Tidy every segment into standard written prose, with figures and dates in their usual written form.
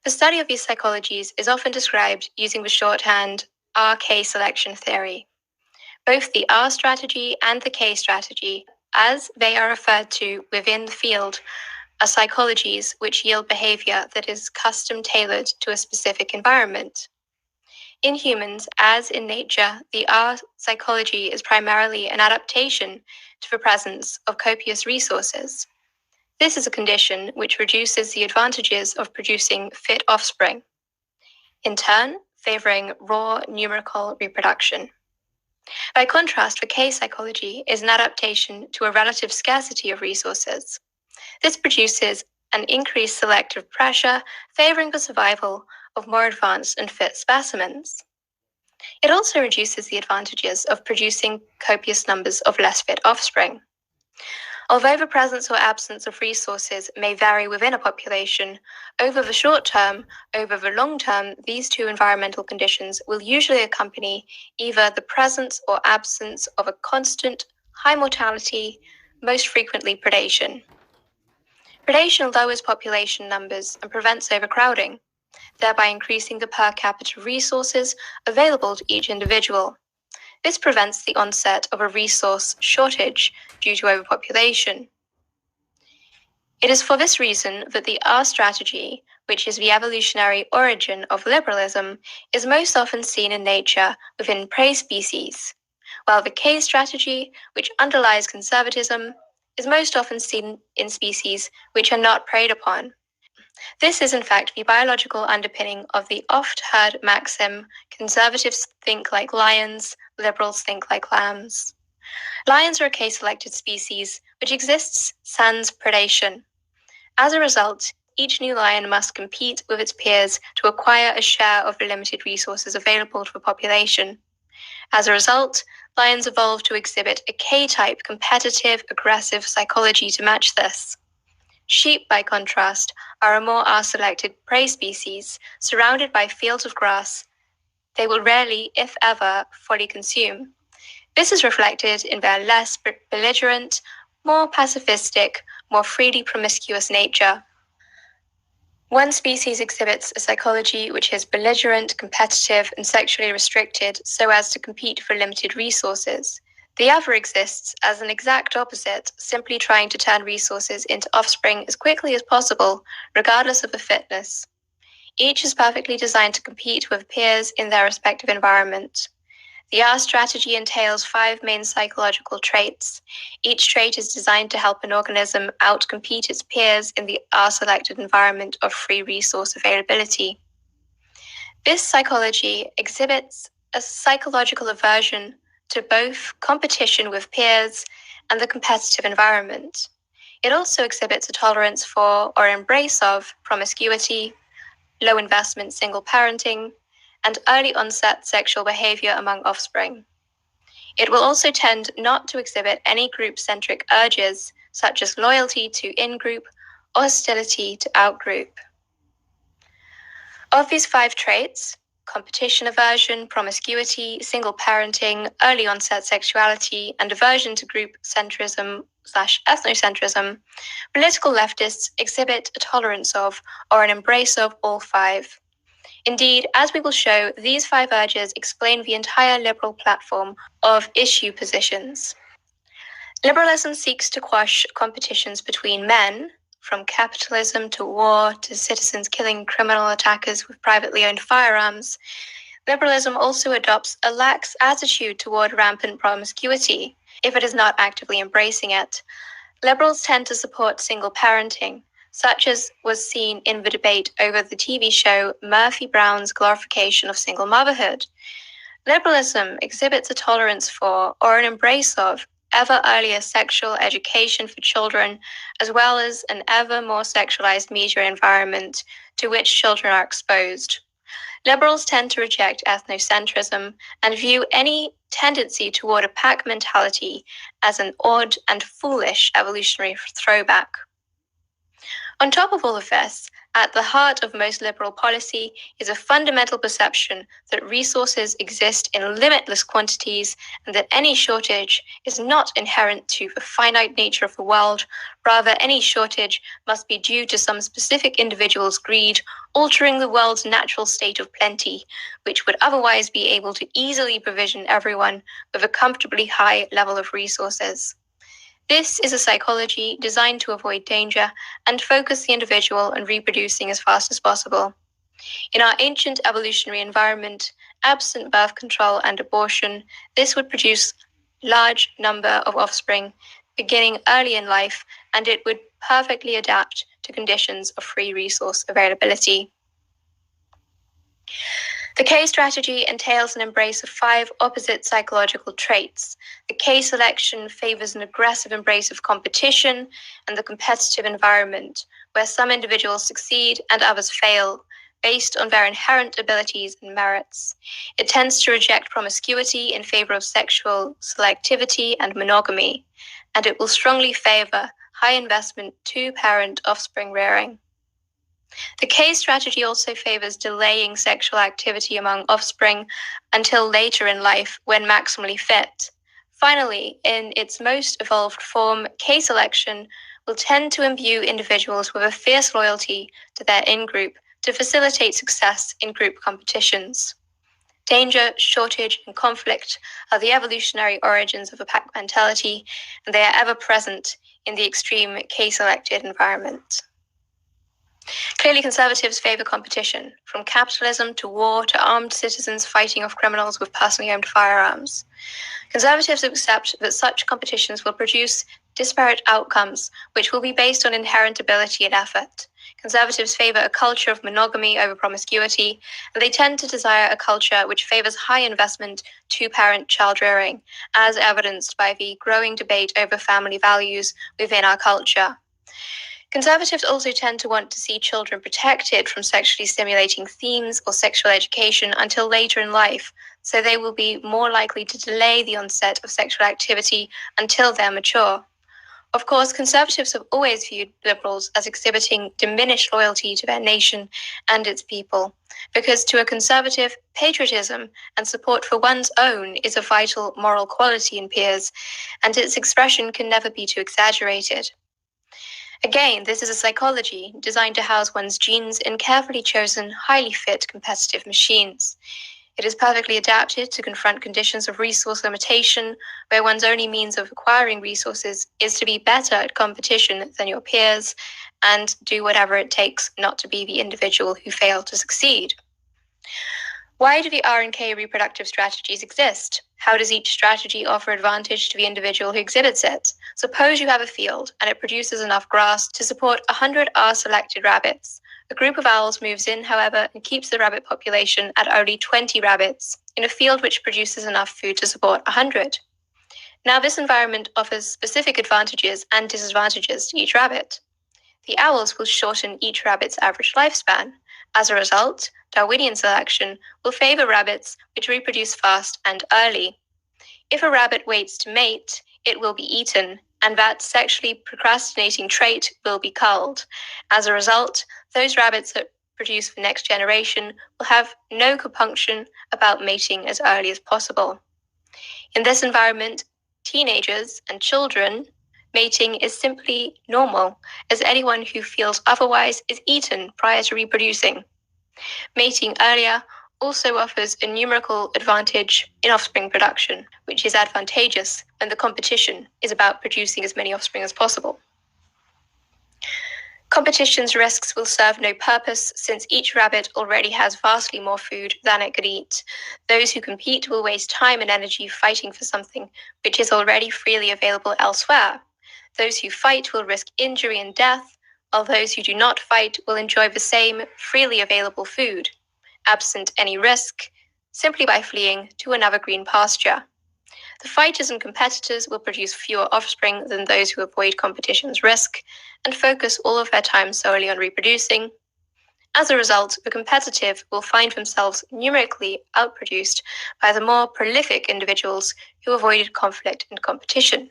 The study of these psychologies is often described using the shorthand RK selection theory. Both the R strategy and the K strategy, as they are referred to within the field, are psychologies which yield behavior that is custom tailored to a specific environment. In humans, as in nature, the R psychology is primarily an adaptation to the presence of copious resources. This is a condition which reduces the advantages of producing fit offspring, in turn, favoring raw numerical reproduction. By contrast, the K psychology is an adaptation to a relative scarcity of resources. This produces an increased selective pressure, favoring the survival of more advanced and fit specimens. It also reduces the advantages of producing copious numbers of less fit offspring. Although the presence or absence of resources may vary within a population, over the short term, over the long term, these two environmental conditions will usually accompany either the presence or absence of a constant, high mortality, most frequently predation. Predation lowers population numbers and prevents overcrowding, thereby increasing the per capita resources available to each individual. This prevents the onset of a resource shortage due to overpopulation. It is for this reason that the R strategy, which is the evolutionary origin of liberalism, is most often seen in nature within prey species, while the K strategy, which underlies conservatism, is most often seen in species which are not preyed upon. This is in fact the biological underpinning of the oft-heard maxim, conservatives think like lions, liberals think like lambs. Lions are a K-selected species which exists sans predation. As a result, each new lion must compete with its peers to acquire a share of the limited resources available to the population. As a result, lions evolved to exhibit a K-type competitive, aggressive psychology to match this. Sheep, by contrast, are a more R-selected prey species surrounded by fields of grass they will rarely, if ever, fully consume. This is reflected in their less belligerent, more pacifistic, more freely promiscuous nature. One species exhibits a psychology which is belligerent, competitive, and sexually restricted so as to compete for limited resources. The other exists as an exact opposite, simply trying to turn resources into offspring as quickly as possible, regardless of the fitness. Each is perfectly designed to compete with peers in their respective environment. The R strategy entails 5 main psychological traits. Each trait is designed to help an organism outcompete its peers in the R-selected environment of free resource availability. This psychology exhibits a psychological aversion to both competition with peers and the competitive environment. It also exhibits a tolerance for or embrace of promiscuity, low investment single parenting, and early onset sexual behavior among offspring. It will also tend not to exhibit any group-centric urges, such as loyalty to in-group or hostility to out-group. Of these 5 traits, competition aversion, promiscuity, single parenting, early onset sexuality, and aversion to group centrism/ethnocentrism, political leftists exhibit a tolerance of or an embrace of all 5. Indeed, as we will show, these 5 urges explain the entire liberal platform of issue positions. Liberalism seeks to quash competitions between men, from capitalism to war to citizens killing criminal attackers with privately owned firearms. Liberalism also adopts a lax attitude toward rampant promiscuity, if it is not actively embracing it. Liberals tend to support single parenting, such as was seen in the debate over the TV show Murphy Brown's glorification of single motherhood. Liberalism exhibits a tolerance for, or an embrace of, ever earlier sexual education for children, as well as an ever more sexualized media environment to which children are exposed. Liberals tend to reject ethnocentrism and view any tendency toward a pack mentality as an odd and foolish evolutionary throwback. On top of all of this, at the heart of most liberal policy is a fundamental perception that resources exist in limitless quantities and that any shortage is not inherent to the finite nature of the world. Rather, any shortage must be due to some specific individual's greed, altering the world's natural state of plenty, which would otherwise be able to easily provision everyone with a comfortably high level of resources. This is a psychology designed to avoid danger and focus the individual on reproducing as fast as possible. In our ancient evolutionary environment, absent birth control and abortion, this would produce large number of offspring beginning early in life, and it would perfectly adapt to conditions of free resource availability. The K strategy entails an embrace of 5 opposite psychological traits. The K selection favors an aggressive embrace of competition and the competitive environment, where some individuals succeed and others fail, based on their inherent abilities and merits. It tends to reject promiscuity in favor of sexual selectivity and monogamy, and it will strongly favor high investment two-parent offspring rearing. The K strategy also favors delaying sexual activity among offspring until later in life when maximally fit. Finally, in its most evolved form, K selection will tend to imbue individuals with a fierce loyalty to their in-group to facilitate success in group competitions. Danger, shortage, and conflict are the evolutionary origins of a pack mentality, and they are ever present in the extreme K-selected environment. Clearly, conservatives favor competition, from capitalism to war to armed citizens fighting off criminals with personally owned firearms. Conservatives accept that such competitions will produce disparate outcomes, which will be based on inherent ability and effort. Conservatives favor a culture of monogamy over promiscuity, and they tend to desire a culture which favors high investment two-parent child rearing, as evidenced by the growing debate over family values within our culture. Conservatives also tend to want to see children protected from sexually stimulating themes or sexual education until later in life, so they will be more likely to delay the onset of sexual activity until they're mature. Of course, conservatives have always viewed liberals as exhibiting diminished loyalty to their nation and its people, because to a conservative, patriotism and support for one's own is a vital moral quality in peers, and its expression can never be too exaggerated. Again, this is a psychology designed to house one's genes in carefully chosen, highly fit competitive machines. It is perfectly adapted to confront conditions of resource limitation, where one's only means of acquiring resources is to be better at competition than your peers and do whatever it takes not to be the individual who failed to succeed. Why do the R and K reproductive strategies exist? How does each strategy offer advantage to the individual who exhibits it? Suppose you have a field and it produces enough grass to support 100 R-selected rabbits. A group of owls moves in, however, and keeps the rabbit population at only 20 rabbits in a field which produces enough food to support 100. Now, this environment offers specific advantages and disadvantages to each rabbit. The owls will shorten each rabbit's average lifespan. As a result, Darwinian selection will favor rabbits which reproduce fast and early. If a rabbit waits to mate, it will be eaten, and that sexually procrastinating trait will be culled. As a result, those rabbits that produce the next generation will have no compunction about mating as early as possible. In this environment, teenagers and children, mating is simply normal, as anyone who feels otherwise is eaten prior to reproducing. Mating earlier also offers a numerical advantage in offspring production, which is advantageous when the competition is about producing as many offspring as possible. Competition's risks will serve no purpose, since each rabbit already has vastly more food than it could eat. Those who compete will waste time and energy fighting for something which is already freely available elsewhere. Those who fight will risk injury and death, while those who do not fight will enjoy the same freely available food, absent any risk, simply by fleeing to another green pasture. The fighters and competitors will produce fewer offspring than those who avoid competition's risk and focus all of their time solely on reproducing. As a result, the competitive will find themselves numerically outproduced by the more prolific individuals who avoided conflict and competition.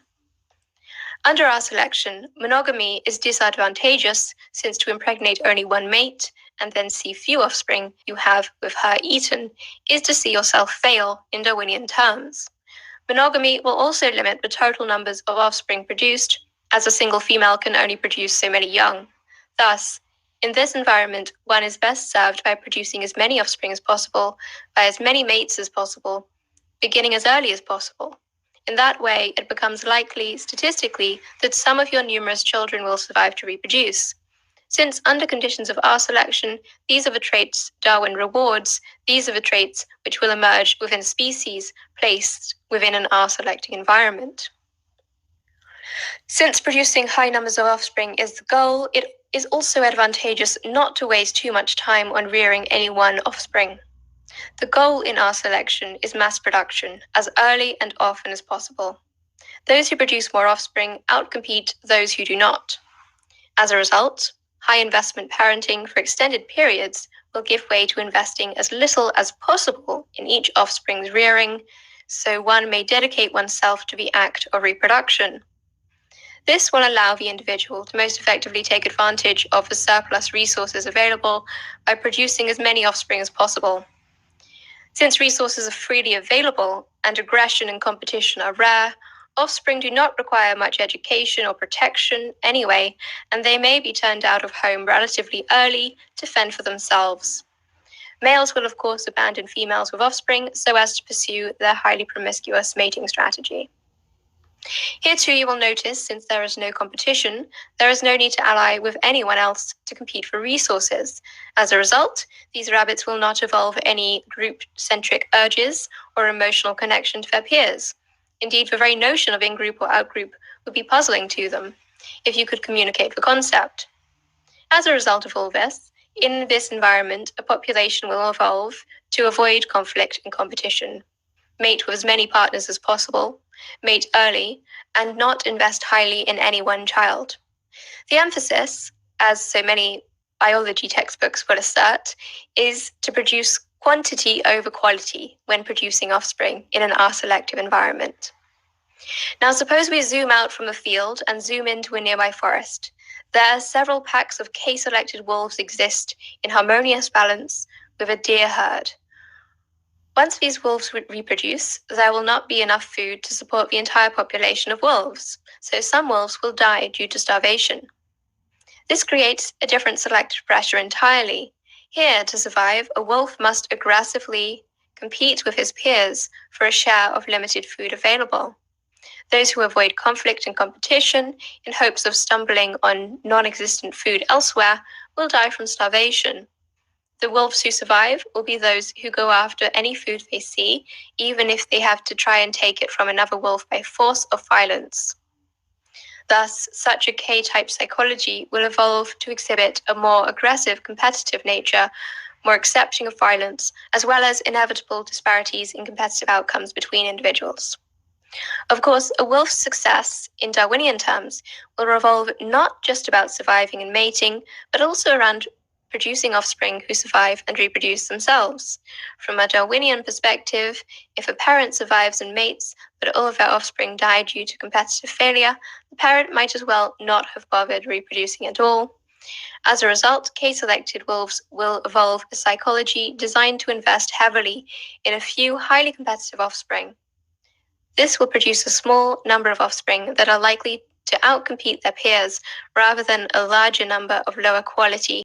Under our selection, monogamy is disadvantageous since to impregnate only one mate and then see few offspring you have with her eaten is to see yourself fail in Darwinian terms. Monogamy will also limit the total numbers of offspring produced, as a single female can only produce so many young. Thus, in this environment, one is best served by producing as many offspring as possible, by as many mates as possible, beginning as early as possible. In that way, it becomes likely, statistically, that some of your numerous children will survive to reproduce. Since under conditions of our selection, these are the traits Darwin rewards, these are the traits which will emerge within species placed within an R-selecting environment. Since producing high numbers of offspring is the goal, it is also advantageous not to waste too much time on rearing any one offspring. The goal in our selection is mass production, as early and often as possible. Those who produce more offspring outcompete those who do not. As a result, high investment parenting for extended periods will give way to investing as little as possible in each offspring's rearing, so one may dedicate oneself to the act of reproduction. This will allow the individual to most effectively take advantage of the surplus resources available by producing as many offspring as possible. Since resources are freely available and aggression and competition are rare, offspring do not require much education or protection anyway, and they may be turned out of home relatively early to fend for themselves. Males will of course abandon females with offspring so as to pursue their highly promiscuous mating strategy. Here too you will notice, since there is no competition, there is no need to ally with anyone else to compete for resources. As a result, these rabbits will not evolve any group-centric urges or emotional connection to their peers. Indeed, the very notion of in-group or out-group would be puzzling to them, if you could communicate the concept. As a result of all this, in this environment, a population will evolve to avoid conflict and competition, mate with as many partners as possible, mate early, and not invest highly in any one child. The emphasis, as so many biology textbooks will assert, is to produce quantity over quality when producing offspring in an R-selective environment. Now suppose we zoom out from a field and zoom into a nearby forest. There, several packs of K-selected wolves exist in harmonious balance with a deer herd. Once these wolves reproduce, there will not be enough food to support the entire population of wolves, so some wolves will die due to starvation. This creates a different selective pressure entirely. Here, to survive, a wolf must aggressively compete with his peers for a share of limited food available. Those who avoid conflict and competition in hopes of stumbling on non-existent food elsewhere will die from starvation. The wolves who survive will be those who go after any food they see, even if they have to try and take it from another wolf by force or violence. Thus, such a K-type psychology will evolve to exhibit a more aggressive, competitive nature, more accepting of violence, as well as inevitable disparities in competitive outcomes between individuals. Of course, a wolf's success, in Darwinian terms, will revolve not just about surviving and mating, but also around producing offspring who survive and reproduce themselves. From a Darwinian perspective, if a parent survives and mates, but all of their offspring die due to competitive failure, the parent might as well not have bothered reproducing at all. As a result, K-selected wolves will evolve a psychology designed to invest heavily in a few highly competitive offspring. This will produce a small number of offspring that are likely to outcompete their peers rather than a larger number of lower quality